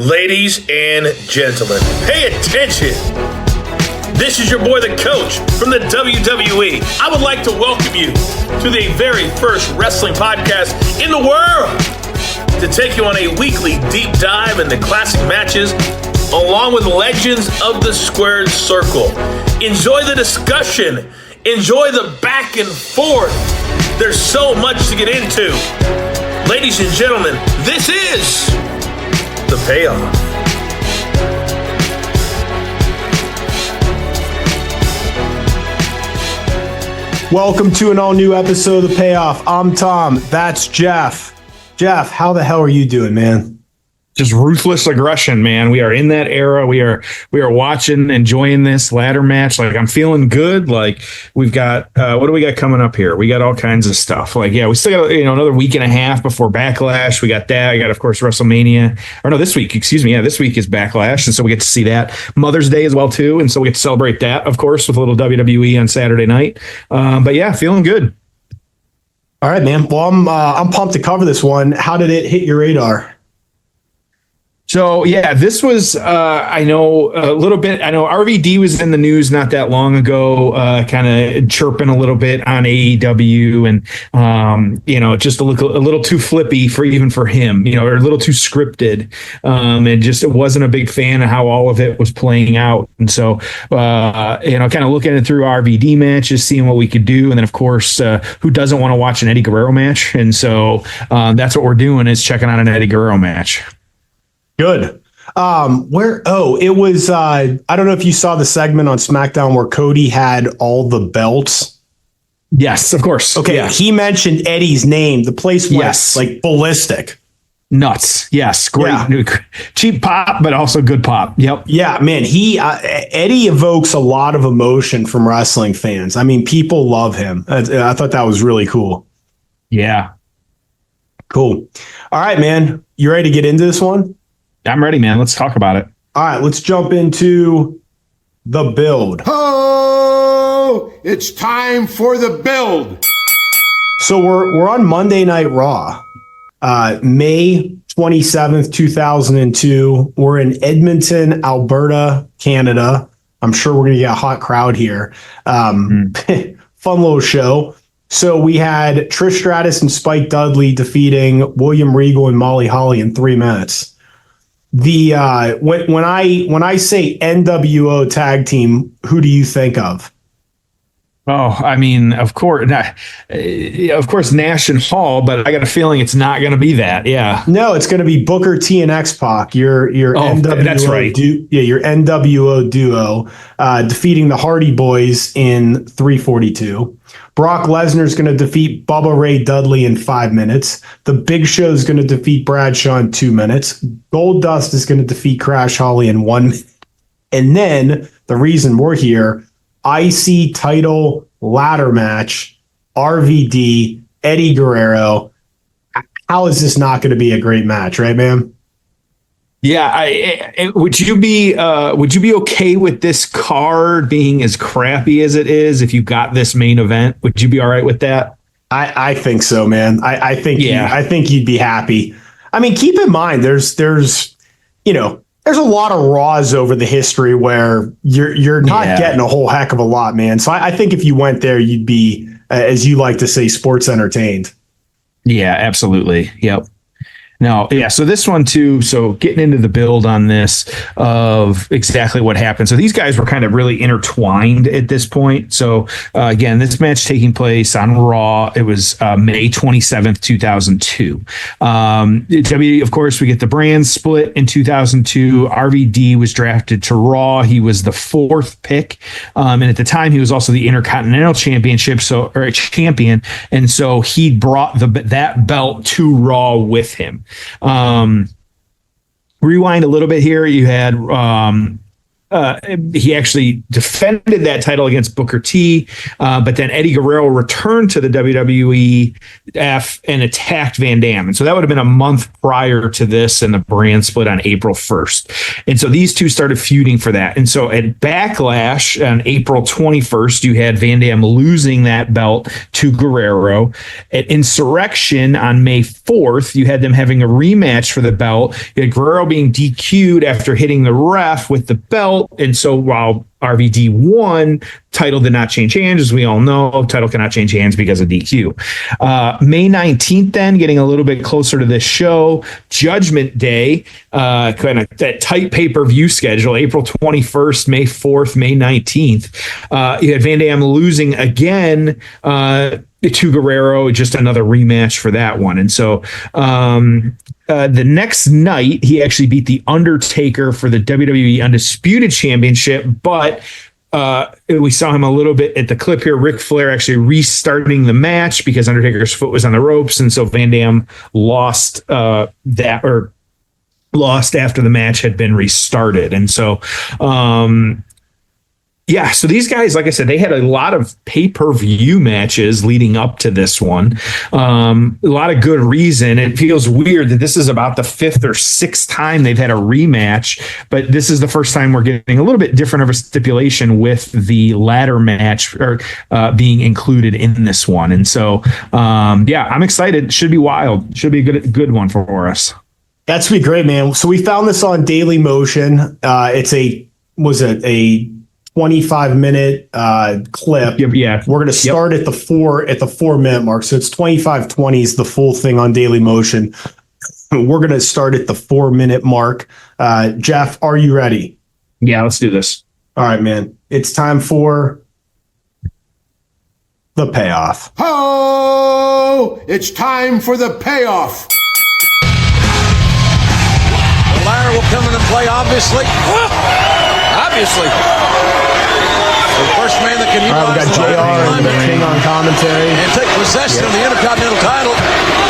Ladies and gentlemen, pay attention. This is your boy, the coach from the WWE. I would like to welcome you to the very first wrestling podcast in the world to take you on a weekly deep dive into classic matches along with legends of the squared circle. Enjoy the discussion. Enjoy the back and forth. There's so much to get into. Ladies and gentlemen, this is The Payoff. Welcome to an all-new episode of The Payoff. I'm Tom. That's Jeff. Jeff, how the hell are you doing, man? Just ruthless aggression, man. We are in that era. We are watching, enjoying this ladder match. Like, I'm feeling good. Like, we've got what do we got coming up here? We got all kinds of stuff. Like, yeah, we still got another week and a half before Backlash. We got that. I got, of course, WrestleMania. Or no, this week. Excuse me. Yeah, this week is Backlash, and so we get to see that. Mother's Day as well too, and so we get to celebrate that, of course, with a little WWE on Saturday night. But yeah, feeling good. All right, man. Well, I'm pumped to cover this one. How did it hit your radar? So, yeah, this was, I know a little bit. I know RVD was in the news not that long ago, kind of chirping a little bit on AEW and, just a little too flippy for him, or a little too scripted. And just it wasn't a big fan of how all of it was playing out. And so, kind of looking at it through RVD matches, seeing what we could do. And then, of course, who doesn't want to watch an Eddie Guerrero match? And so that's what we're doing, is checking out an Eddie Guerrero match. Good. It was, I don't know if you saw the segment on SmackDown where Cody had all the belts. Yes, of course. Okay. Yeah. He mentioned Eddie's name. The place went like ballistic. Nuts. Yes. Great. Yeah. Cheap pop, but also good pop. Yep. Yeah, man. Eddie evokes a lot of emotion from wrestling fans. I mean, people love him. I thought that was really cool. Yeah. Cool. All right, man. You ready to get into this one? I'm ready, man. Let's talk about it. All right, let's jump into the build. Oh, it's time for the build. So we're on Monday Night Raw, May 27th, 2002. We're in Edmonton, Alberta, Canada. I'm sure we're going to get a hot crowd here. Fun little show. So we had Trish Stratus and Spike Dudley defeating William Regal and Molly Holly in 3 minutes. When I say NWO tag team, who do you think of? Oh, I mean, of course, Nash and Hall, but I got a feeling it's not going to be that. Yeah, no, it's going to be Booker T and X-Pac. Your NWO, that's right. Your NWO duo defeating the Hardy Boys in 3:42. Brock Lesnar is going to defeat Bubba Ray Dudley in 5 minutes. The Big Show is going to defeat Bradshaw in 2 minutes. Goldust is going to defeat Crash Holly in 1 minute. And then the reason we're here, IC title ladder match, RVD, Eddie Guerrero. How is this not going to be a great match, right, man? Yeah, would you be okay with this card being as crappy as it is if you got this main event? Would you be all right with that? I think so, man. I think you'd be happy. I mean, keep in mind there's a lot of Raws over the history where you're not getting a whole heck of a lot, man. So I think if you went there, you'd be, as you like to say, sports entertained. Yeah, absolutely. Yep. No, yeah. So this one too. So getting into the build on this of exactly what happened. So these guys were kind of really intertwined at this point. So again, this match taking place on Raw. It was May 27th, 2002. Of course, we get the brand split in 2002. RVD was drafted to Raw. He was the 4th pick, and at the time he was also the Intercontinental Championship, champion, and so he brought that belt to Raw with him. Rewind a little bit here. You had he actually defended that title against Booker T, but then Eddie Guerrero returned to the WWEF and attacked Van Dam. And so that would have been a month prior to this, and the brand split on April 1st. And so these two started feuding for that. And so at Backlash on April 21st, you had Van Dam losing that belt to Guerrero. At Insurrection on May 4th, you had them having a rematch for the belt. You had Guerrero being DQ'd after hitting the ref with the belt. And so while RVD won, title did not change hands. As we all know, title cannot change hands because of DQ. May 19th, then, getting a little bit closer to this show, Judgment Day, kind of that tight pay-per-view schedule, April 21st, May 4th, May 19th. You had Van Dam losing again to Guerrero, just another rematch for that one. And so the next night, he actually beat The Undertaker for the WWE Undisputed Championship, but we saw him a little bit at the clip here. Ric Flair actually restarting the match because Undertaker's foot was on the ropes, and so Van Dam lost lost after the match had been restarted. And so yeah, so these guys, like I said, they had a lot of pay-per-view matches leading up to this one. A lot of good reason. It feels weird that this is about the fifth or sixth time they've had a rematch, but this is the first time we're getting a little bit different of a stipulation with the ladder match being included in this one. And so, yeah, I'm excited. Should be wild. Should be a good one for us. That's be great, man. So we found this on Daily Motion. It's a 25-minute clip. Yeah, we're going to start at the 4-minute mark. So it's 25:20 is the full thing on Daily Motion. We're going to start at the 4-minute mark. Jeff, are you ready? Yeah, let's do this. All right, man. It's time for the payoff. Oh, it's time for the payoff. The ladder will come into play, obviously. Obviously. The first man that can All right, we got JR and the King on commentary. and take possession of the Intercontinental title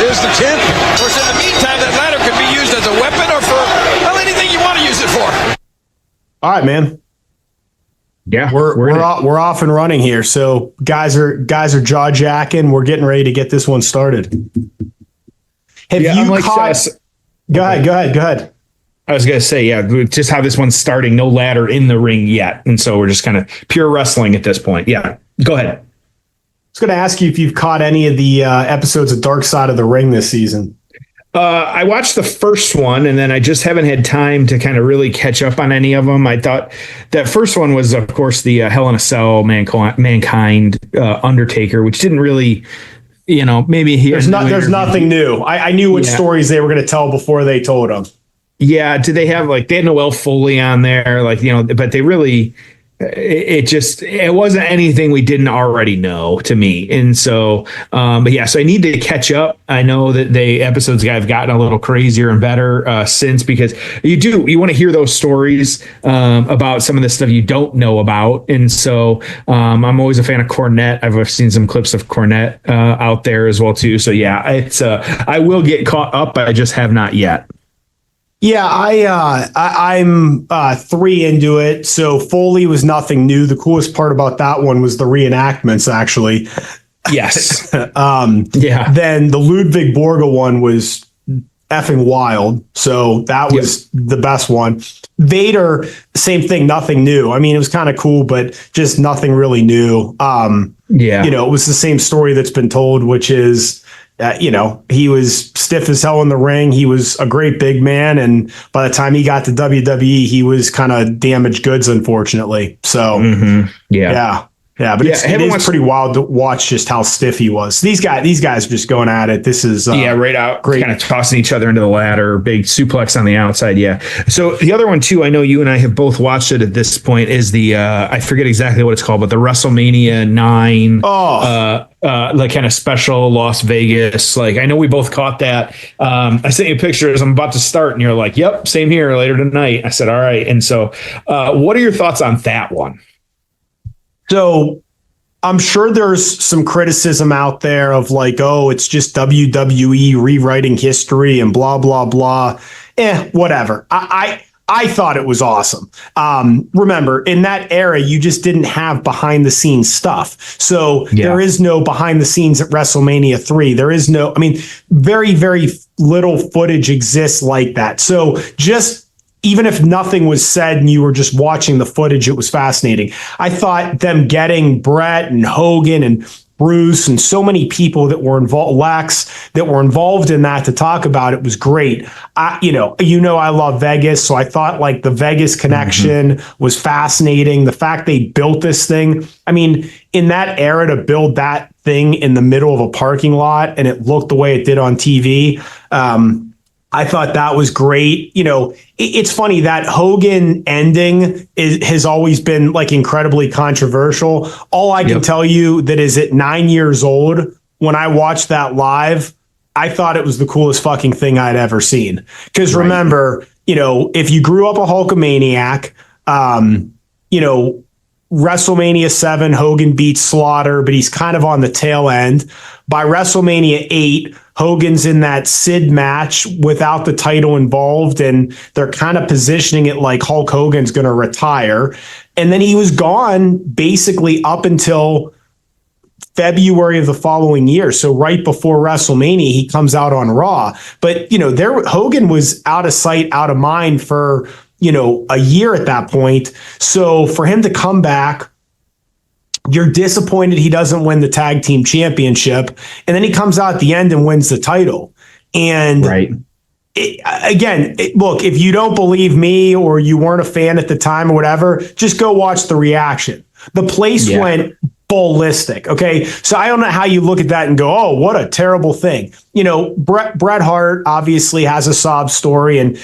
is the 10th. Of course, in the meantime, that ladder could be used as a weapon or for, well, anything you want to use it for. All right, man. Yeah, We're off and running here. So guys are jaw jacking. We're getting ready to get this one started. Have you caught? Go ahead. I was going to say, yeah, just how this one's starting, no ladder in the ring yet. And so we're just kind of pure wrestling at this point. Yeah, go ahead. I was going to ask you if you've caught any of the episodes of Dark Side of the Ring this season. I watched the first one, and then I just haven't had time to kind of really catch up on any of them. I thought that first one was, of course, the Hell in a Cell Mankind Undertaker, which didn't really, maybe there's nothing new. I knew what stories they were going to tell before they told them. Yeah, did they have they had Noel Foley on there, but they really, it wasn't anything we didn't already know to me. And so, but yeah, so I need to catch up. I know that the episodes have gotten a little crazier and better since, because you want to hear those stories about some of the stuff you don't know about. And so I'm always a fan of Cornette. I've seen some clips of Cornette out there as well too. So yeah, it's I will get caught up. I just have not yet. Yeah, I'm 3 into it. So Foley was nothing new. The coolest part about that one was the reenactments, actually. Yes. Yeah. Then the Ludwig Borga one was effing wild. So that was the best one. Vader, same thing, nothing new. I mean, it was kind of cool, but just nothing really new. It was the same story that's been told, which is, he was stiff as hell in the ring. He was a great big man. And by the time he got to WWE, he was kind of damaged goods, unfortunately. So, but it is pretty wild to watch just how stiff he was. These guys are just going at it. This is right out, great. Kind of tossing each other into the ladder, big suplex on the outside. Yeah. So the other one too, I know you and I have both watched it at this point, is the I forget exactly what it's called, but the WrestleMania 9 kind of special Las Vegas. I know we both caught that. I sent you a picture as I'm about to start, and you're like, "Yep, same here later tonight." I said, "All right." And so, what are your thoughts on that one? So I'm sure there's some criticism out there of it's just WWE rewriting history and blah, blah, blah. Whatever. I thought it was awesome. Remember, in that era, you just didn't have behind the scenes stuff. So there is no behind the scenes at WrestleMania 3. There is no, I mean, very, very little footage exists like that. So just even if nothing was said and you were just watching the footage, it was fascinating. I thought them getting Brett and Hogan and Bruce and so many people that were involved, Lex, that were involved in that to talk about it was great. I love Vegas, so I thought like the Vegas connection was fascinating. The fact they built this thing, I mean, in that era to build that thing in the middle of a parking lot and it looked the way it did on TV. I thought that was great. It's funny that Hogan ending has always been like incredibly controversial. All I can tell you that is at 9 years old, when I watched that live, I thought it was the coolest fucking thing I'd ever seen. Because remember, if you grew up a Hulkamaniac, WrestleMania 7, Hogan beats Slaughter, but he's kind of on the tail end. By WrestleMania 8, Hogan's in that Sid match without the title involved, and they're kind of positioning it like Hulk Hogan's going to retire. And then he was gone basically up until February of the following year. So right before WrestleMania, he comes out on Raw. But, Hogan was out of sight, out of mind for, a year at that point. So for him to come back, you're disappointed he doesn't win the tag team championship. And then he comes out at the end and wins the title. And look, if you don't believe me or you weren't a fan at the time or whatever, just go watch the reaction. The place went ballistic. Okay. So I don't know how you look at that and go, oh, what a terrible thing. Bret Hart obviously has a sob story. And,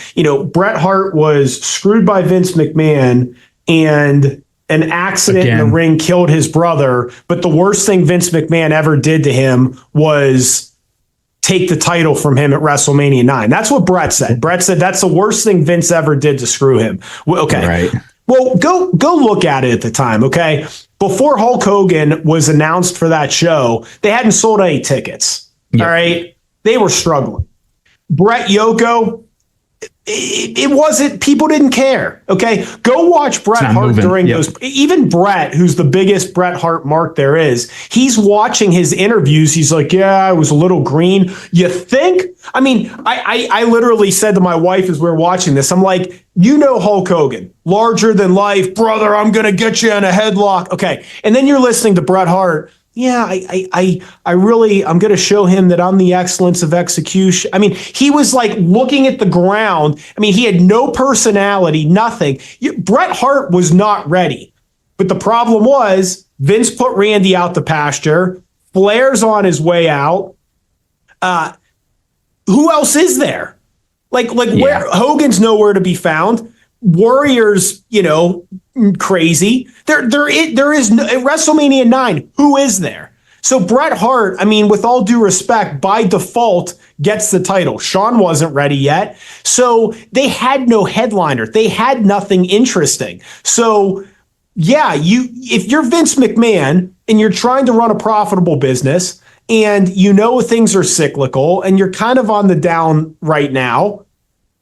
Bret Hart was screwed by Vince McMahon, and an accident in the ring killed his brother. But the worst thing Vince McMahon ever did to him was take the title from him at WrestleMania 9. That's what Bret said. Bret said that's the worst thing Vince ever did to screw him. Well, okay. Right. Well, go look at it at the time. Okay. Before Hulk Hogan was announced for that show, they hadn't sold any tickets. All right. They were struggling. Bret Yoko, it wasn't, people didn't care. Okay. Go watch Bret Hart during those. Even Bret, who's the biggest Bret Hart mark there is, he's watching his interviews. He's like, yeah, I was a little green. You think? I mean, I literally said to my wife as we were watching this, I'm like, Hulk Hogan, larger than life, brother, I'm going to get you in a headlock. Okay. And then you're listening to Bret Hart. Yeah, I'm going to show him that I'm the excellence of execution. I mean, he was like looking at the ground. I mean, he had no personality, nothing. Bret Hart was not ready. But the problem was Vince put Randy out the pasture. Flair's on his way out. Who else is there? Where Hogan's nowhere to be found. Warriors, crazy. There is no, at WrestleMania 9, who is there? So Bret Hart, I mean, with all due respect, by default, gets the title. Shawn wasn't ready yet. So they had no headliner. They had nothing interesting. So yeah, if you're Vince McMahon and you're trying to run a profitable business and things are cyclical and you're kind of on the down right now,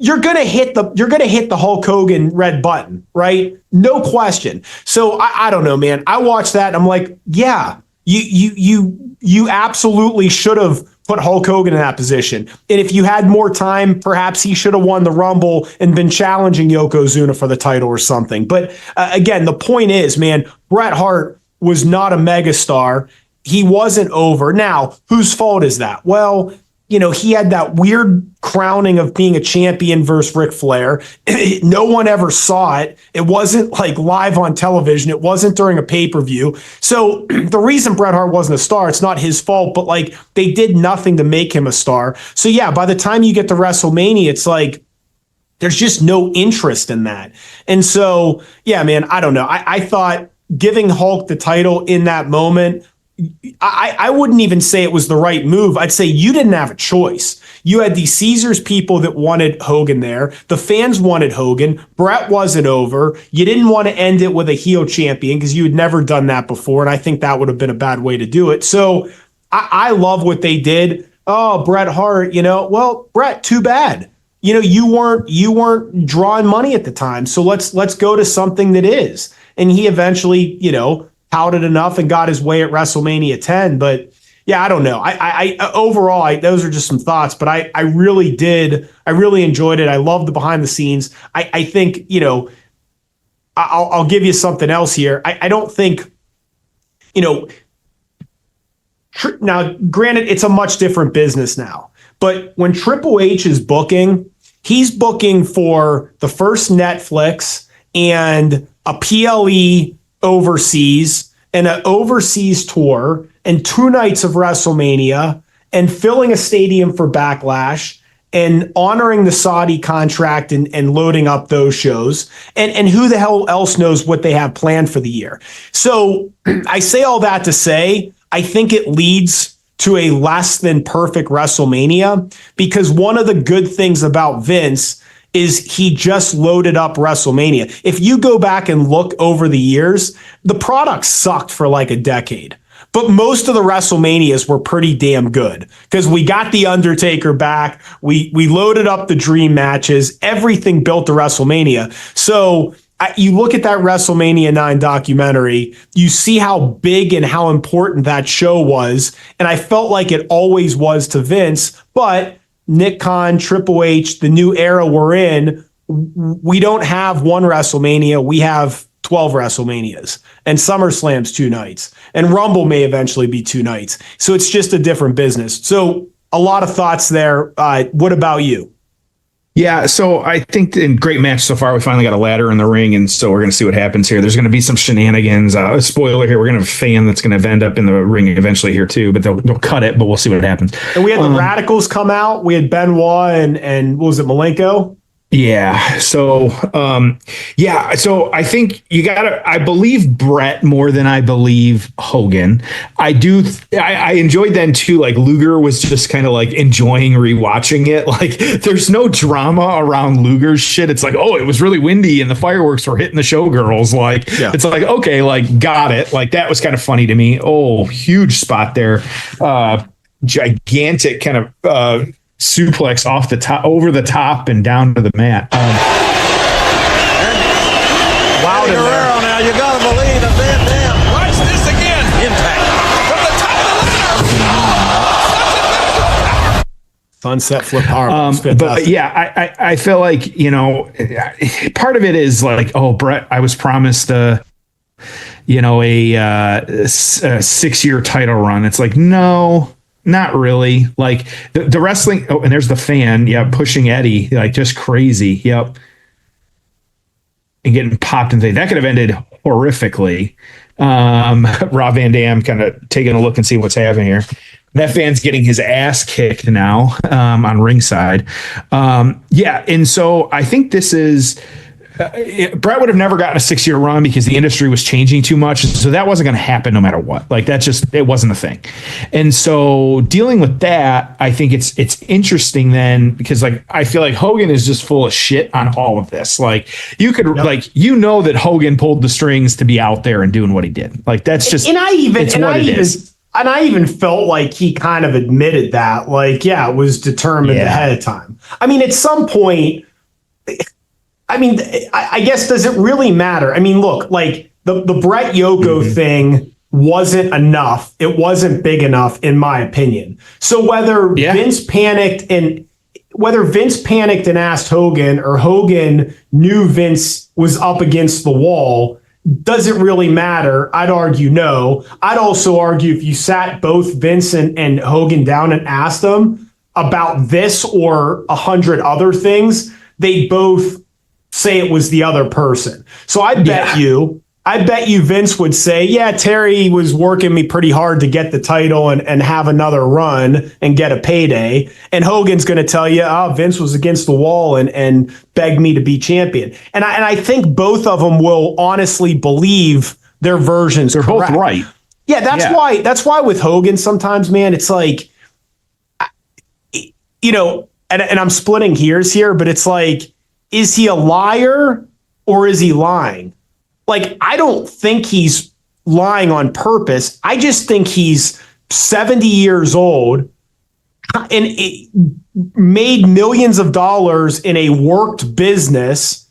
you're gonna hit the Hulk Hogan red button, right? No question. So I don't know, man. I watched that and I'm like, yeah, you absolutely should have put Hulk Hogan in that position. And if you had more time, perhaps he should have won the Rumble and been challenging Yokozuna for the title or something. But again, the point is, man, Bret Hart was not a megastar. He wasn't over. Now, whose fault is that? Well, he had that weird crowning of being a champion versus Ric Flair. No one ever saw it. It wasn't like live on television. It wasn't during a pay-per-view. So the reason Bret Hart wasn't a star, it's not his fault, but they did nothing to make him a star. So yeah, by the time you get to WrestleMania, it's like, there's just no interest in that. And so, yeah, man, I don't know. I thought giving Hulk the title in that moment, I wouldn't even say it was the right move. I'd say you didn't have a choice. You had these Caesars people that wanted Hogan there. The fans wanted Hogan. Bret wasn't over. You didn't want to end it with a heel champion because you had never done that before, and I think that would have been a bad way to do it. So I love what they did. Oh, Bret Hart, well, Bret, too bad. you weren't drawing money at the time. So let's go to something that is. And he eventually, touted enough and got his way at WrestleMania 10. But yeah, I don't know. I overall, those are just some thoughts, but I really enjoyed it. I love the behind the scenes. I think, I'll give you something else here. I don't think, now granted, it's a much different business now, but when Triple H is booking, he's booking for the first Netflix and a PLE overseas and an overseas tour and 2 nights of WrestleMania and filling a stadium for Backlash and honoring the Saudi contract and loading up those shows. And who the hell else knows what they have planned for the year. So I say all that to say, I think it leads to a less than perfect WrestleMania, because one of the good things about Vince is he just loaded up WrestleMania. If you go back and look over the years, the product sucked for like a decade. But most of the WrestleManias were pretty damn good because we got The Undertaker back. We loaded up the dream matches. Everything built to WrestleMania. So you look at that WrestleMania 9 documentary, you see how big and how important that show was. And I felt like it always was to Vince. But Nick Khan, Triple H, the new era we're in, we don't have one WrestleMania. We have 12 WrestleManias, and SummerSlam's 2 nights, and Rumble may eventually be 2 nights. So it's just a different business. So a lot of thoughts there. What about you? Yeah, so I think in great match so far. We finally got a ladder in the ring, and so we're going to see what happens here. There's going to be some shenanigans. Spoiler here, we're going to have a fan that's going to end up in the ring eventually here too, but they'll cut it, but we'll see what happens. And we had the Radicals come out. We had Benoit and what was it, Malenko? Yeah. So, So I think I believe Brett more than I believe Hogan. I enjoyed then too. Like Luger was just kind of like enjoying rewatching it. Like there's no drama around Luger's shit. It's like, oh, it was really windy and the fireworks were hitting the showgirls. Like, It's like, okay, like got it. Like that was kind of funny to me. Oh, huge spot there. Gigantic kind of, suplex off the top, over the top, and down to the mat. Wow, Guerrero now, you gotta believe that Van Dam. Watch this again. Impact from the top of the ladder. Sunset flip power. But yeah, I feel like, part of it is like, oh, Brett, I was promised a 6-year title run. It's like, no. Not really. Like the wrestling. Oh, and there's the fan. Yeah. Pushing Eddie. Like just crazy. Yep. And getting popped and things. That could have ended horrifically. Rob Van Dam kind of taking a look and seeing what's happening here. That fan's getting his ass kicked now on ringside. And so I think this is. Brett would have never gotten a 6-year run because the industry was changing too much. So that wasn't going to happen no matter what. Like it wasn't a thing. And so dealing with that, I think it's interesting then because like, I feel like Hogan is just full of shit on all of this. Like you could that Hogan pulled the strings to be out there and doing what he did. Like that's just, I even felt like he kind of admitted that, like, yeah, it was determined ahead of time. I mean, at some point, I guess, does it really matter? I mean, look, like the Brett Yoko thing wasn't enough. It wasn't big enough, in my opinion. So whether Vince panicked and asked Hogan, or Hogan knew Vince was up against the wall, does it really matter? I'd argue no. I'd also argue if you sat both Vince and Hogan down and asked them about this or 100 other things, they both say it was the other person. So I bet you Vince would say, yeah, Terry was working me pretty hard to get the title and have another run and get a payday. And Hogan's going to tell you, Vince was against the wall and begged me to be champion. And I think both of them will honestly believe their versions. They're correct. Both right. Yeah, that's why with Hogan sometimes, man, it's like, and I'm splitting hairs here, but it's like, is he a liar or is he lying? Like, I don't think he's lying on purpose. I just think he's 70 years old, and it made millions of dollars in a worked business.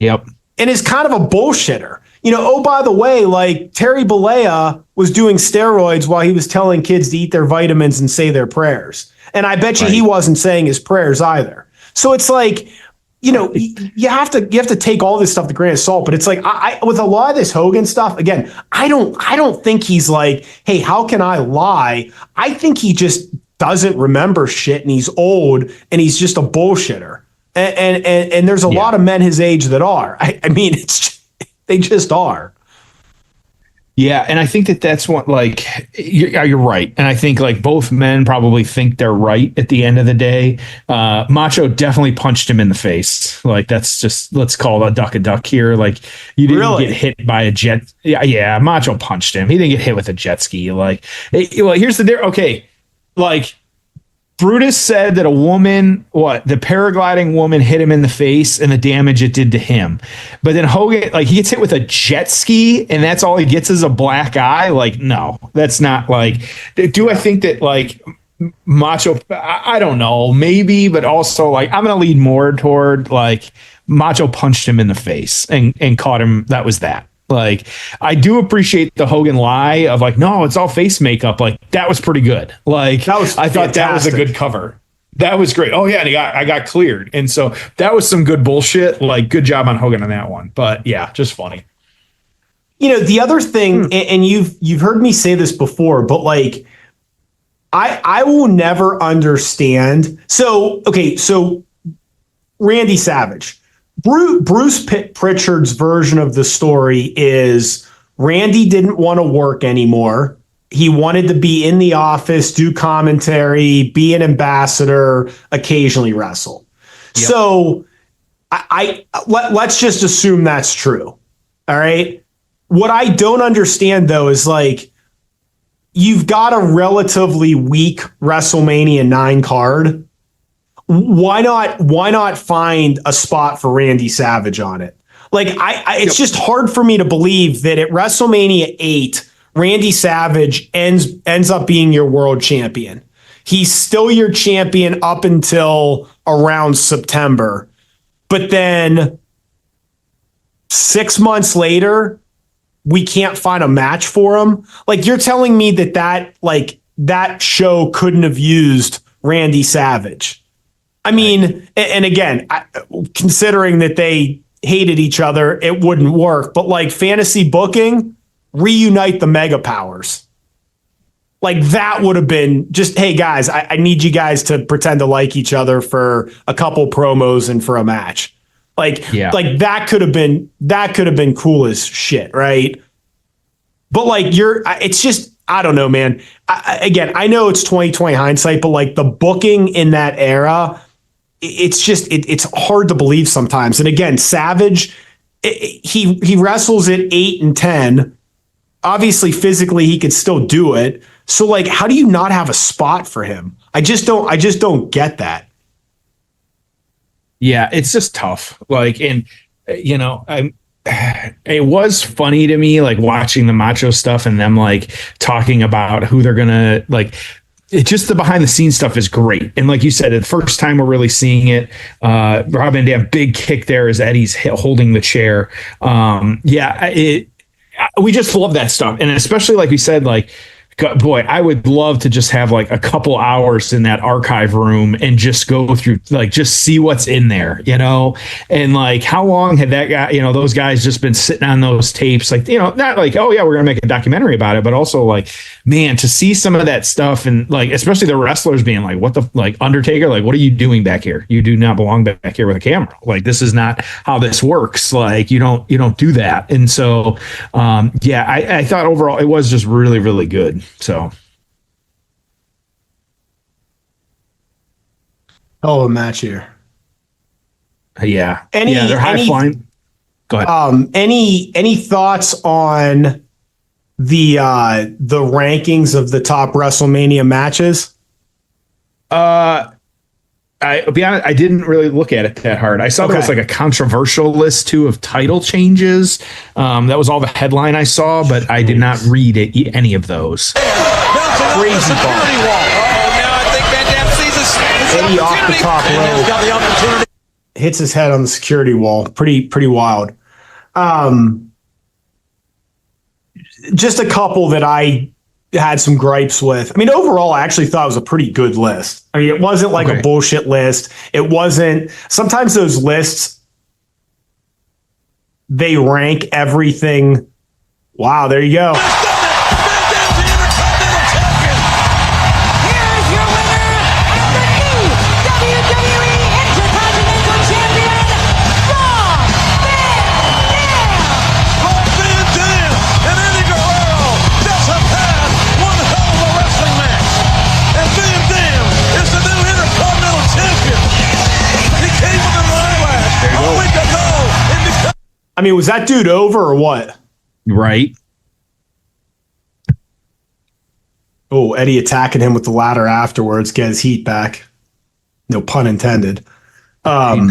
Yep. And is kind of a bullshitter. Oh, by the way, like Terry Bollea was doing steroids while he was telling kids to eat their vitamins and say their prayers. And I bet you he wasn't saying his prayers either. So it's like, you have to take all this stuff with a grain of salt. But it's like, I with a lot of this Hogan stuff, again, I don't think he's like, hey, how can I lie? I think he just doesn't remember shit, and he's old, and he's just a bullshitter. And there's a lot of men his age that are. I mean, they just are. Yeah, and I think that's what, like, you're right. And I think, like, both men probably think they're right at the end of the day. Macho definitely punched him in the face. Like, that's just, let's call a duck here. Like, you didn't get hit by a jet. Yeah, Macho punched him. He didn't get hit with a jet ski. Like, here's the deal. Okay, like, Brutus said that a woman, the paragliding woman hit him in the face and the damage it did to him. But then Hogan, like, he gets hit with a jet ski and that's all he gets is a black eye. Like, no, that's not like, do I think that, like, Macho, I don't know, maybe, but also, like, I'm going to lead more toward, like, Macho punched him in the face and caught him. That was that. Like, I do appreciate the Hogan lie of, like, no, it's all face makeup. Like, that was pretty good. Like, I thought that was a good cover. That was great. Oh yeah, and I got cleared, and so that was some good bullshit. Like, good job on Hogan on that one. But yeah, just funny. The other thing, and you've heard me say this before, but like, I will never understand. So Randy Savage. Bruce Pritchard's version of the story is Randy didn't want to work anymore. He wanted to be in the office, do commentary, be an ambassador, occasionally wrestle. Yep. So let's just assume that's true. All right. What I don't understand, though, is, like, you've got a relatively weak WrestleMania 9 card. Why not find a spot for Randy Savage on it? Like, it's just hard for me to believe that at WrestleMania 8, Randy Savage ends up being your world champion. He's still your champion up until around September. But then 6 months later, we can't find a match for him. Like, you're telling me that show couldn't have used Randy Savage. I mean, and again, considering that they hated each other, it wouldn't work. But, like, fantasy booking, reunite the mega powers. Like, that would have been just, hey, guys, I need you guys to pretend to like each other for a couple promos and for a match. Like that could have been cool as shit, right? But, like, it's just, I don't know, man. I know it's 2020 hindsight, but, like, the booking in that era, it's just, it's hard to believe sometimes. And again, Savage, he wrestles at 8 and 10. Obviously, physically, he could still do it. So, like, how do you not have a spot for him? I just don't get that. Yeah, it's just tough. Like, and it was funny to me, like, watching the Macho stuff and them, like, talking about who they're gonna, like, just the behind the scenes stuff is great. And like you said, the first time we're really seeing it, Rob Van Dam, big kick there as Eddie's holding the chair. We just love that stuff. And especially, like we said, like, boy, I would love to just have, like, a couple hours in that archive room and just go through, like, just see what's in there, and, like, how long had that guy, those guys just been sitting on those tapes, like, not like, oh yeah, we're going to make a documentary about it, but also, like, man, to see some of that stuff and, like, especially the wrestlers being like, what the, like, Undertaker, like, what are you doing back here? You do not belong back here with a camera. Like, this is not how this works. Like, you don't do that. And so, I thought overall it was just really, really good. So, a match here. Yeah, they're high flying. Go ahead. Any thoughts on the rankings of the top WrestleMania matches? I'll be honest, I didn't really look at it that hard. I saw there was, like, a controversial list too of title changes. That was all the headline I saw, but I did not read any of those. Crazy ball. Oh, now I think Van Dam sees Eddie off the top rope hits his head on the security wall. Pretty wild. Just a couple that I had some gripes with. I mean, overall, I actually thought it was a pretty good list. I mean, it wasn't like a bullshit list. It wasn't. Sometimes those lists, they rank everything. Wow, there you go. I mean, was that dude over or what? Right. Oh, Eddie attacking him with the ladder afterwards, get his heat back. No pun intended. But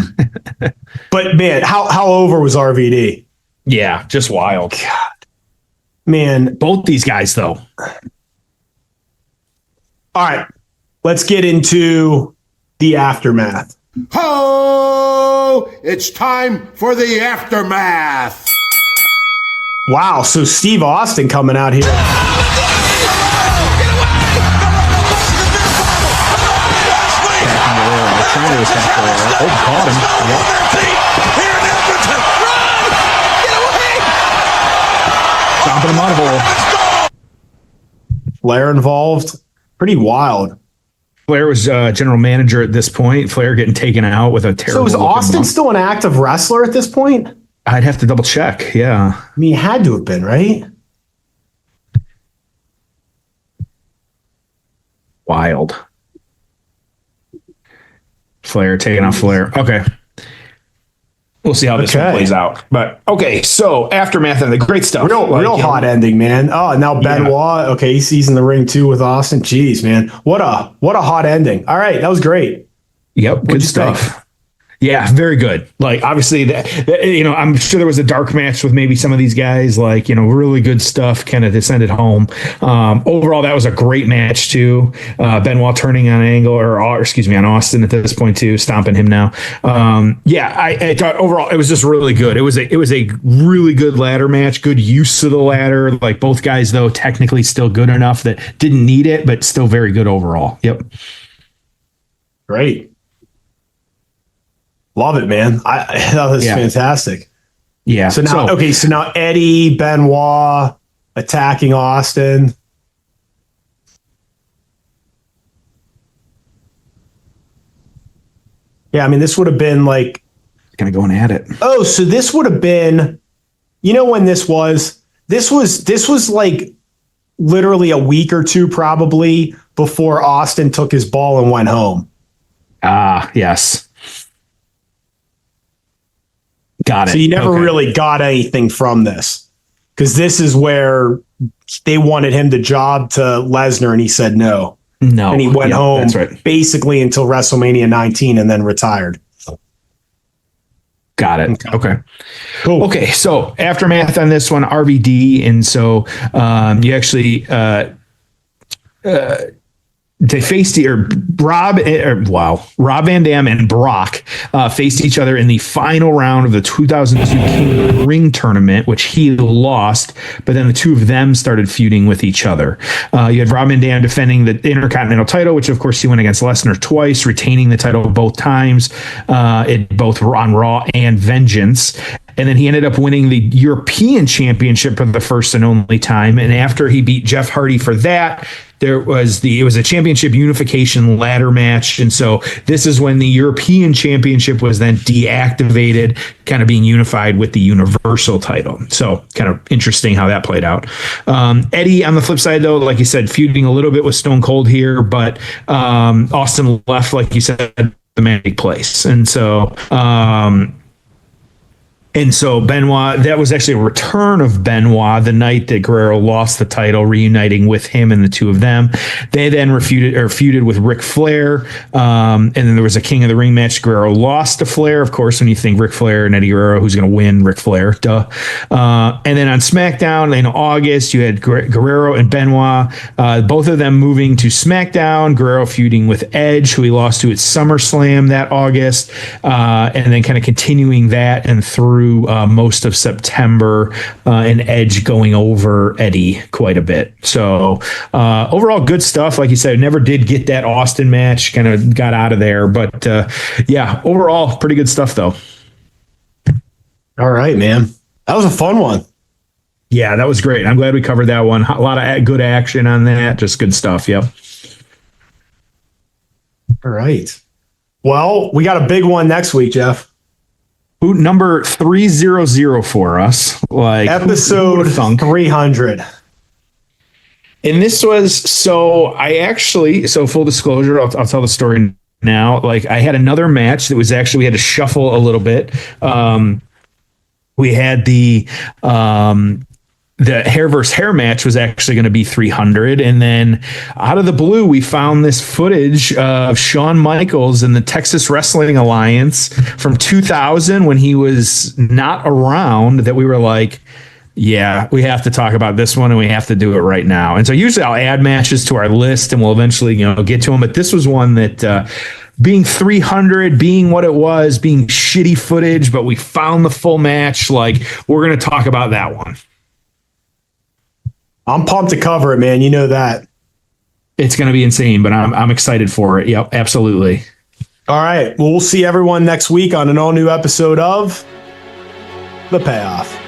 man, how over was RVD? Yeah, just wild. God. Man. Both these guys, though. All right, let's get into the aftermath. Ho! It's time for the aftermath. Wow, so Steve Austin coming out here. Stomping him out of hole. Flair involved. Pretty wild. Flair was general manager at this point. Flair getting taken out with a terrible. So is Austin still an active wrestler at this point? I'd have to double check. Yeah. I mean, he had to have been, right? Wild. Flair taking out Flair. Okay. We'll see how this one plays out. But okay, so aftermath and the great stuff. Real hot ending, man. Oh, now Benoit. Okay, he's in the ring too with Austin. Jeez, man. What a hot ending. All right, that was great. Yep, good stuff. Yeah, very good. Like, obviously, I'm sure there was a dark match with maybe some of these guys, like, really good stuff kind of descended home. Overall, that was a great match, too. Benoit turning on Angle, on Austin at this point, too, stomping him now. I thought overall it was just really good. It was a really good ladder match, good use of the ladder. Like, both guys, though, technically still good enough that didn't need it, but still very good overall. Yep. Great. Love it, man. I thought this was fantastic. Yeah. So now Eddie, Benoit attacking Austin. Yeah, I mean, this would have been like kind of going at it. Oh, so this would have been, when this was? This was like literally a week or two probably before Austin took his ball and went home. Ah, yes. Got it. So you never really got anything from this because this is where they wanted him the job to Lesnar and he said no. No. And he went home basically until WrestleMania 19 and then retired. Got it. Okay. Cool. Okay. So aftermath on this one, RVD. And so you actually they faced Rob Van Dam and Brock faced each other in the final round of the 2002 King of the Ring tournament, which he lost. But then the two of them started feuding with each other. You had Rob Van Dam defending the Intercontinental title, which of course he went against Lesnar twice, retaining the title both times, both on Raw and Vengeance. And then he ended up winning the European Championship for the first and only time. And after he beat Jeff Hardy for that, it was a championship unification ladder match. And so this is when the European Championship was then deactivated, kind of being unified with the Universal title. So kind of interesting how that played out. Eddie, on the flip side, though, like you said, feuding a little bit with Stone Cold here, but Austin left, like you said, the magic place. And so And so Benoit, that was actually a return of Benoit the night that Guerrero lost the title, reuniting with him and the two of them. They then feuded with Ric Flair. And then there was a King of the Ring match. Guerrero lost to Flair. Of course, when you think Ric Flair and Eddie Guerrero, who's going to win? Ric Flair, duh. And then on SmackDown in August, you had Guerrero and Benoit, both of them moving to SmackDown. Guerrero feuding with Edge, who he lost to at SummerSlam that August. And then kind of continuing that and through most of September, and Edge going over Eddie quite a bit. So overall, good stuff. Like you said, never did get that Austin match, kind of got out of there. But yeah, overall, pretty good stuff, though. All right, man. That was a fun one. Yeah, that was great. I'm glad we covered that one. A lot of good action on that. Just good stuff. Yep. All right. Well, we got a big one next week, Jeff. Who number 300 for us? Like episode 300. And this was so full disclosure, I'll tell the story now. Like I had another match that was actually, we had to shuffle a little bit. We had the hair versus hair match was actually going to be 300. And then out of the blue, we found this footage of Shawn Michaels and the Texas Wrestling Alliance from 2000 when he was not around, that we were like, yeah, we have to talk about this one and we have to do it right now. And so usually I'll add matches to our list and we'll eventually, get to them. But this was one that, being 300, being what it was, being shitty footage, but we found the full match. Like, we're going to talk about that one. I'm pumped to cover it, man. You know that. It's going to be insane, but I'm excited for it. Yep, absolutely. All right. Well, we'll see everyone next week on an all-new episode of The Payoff.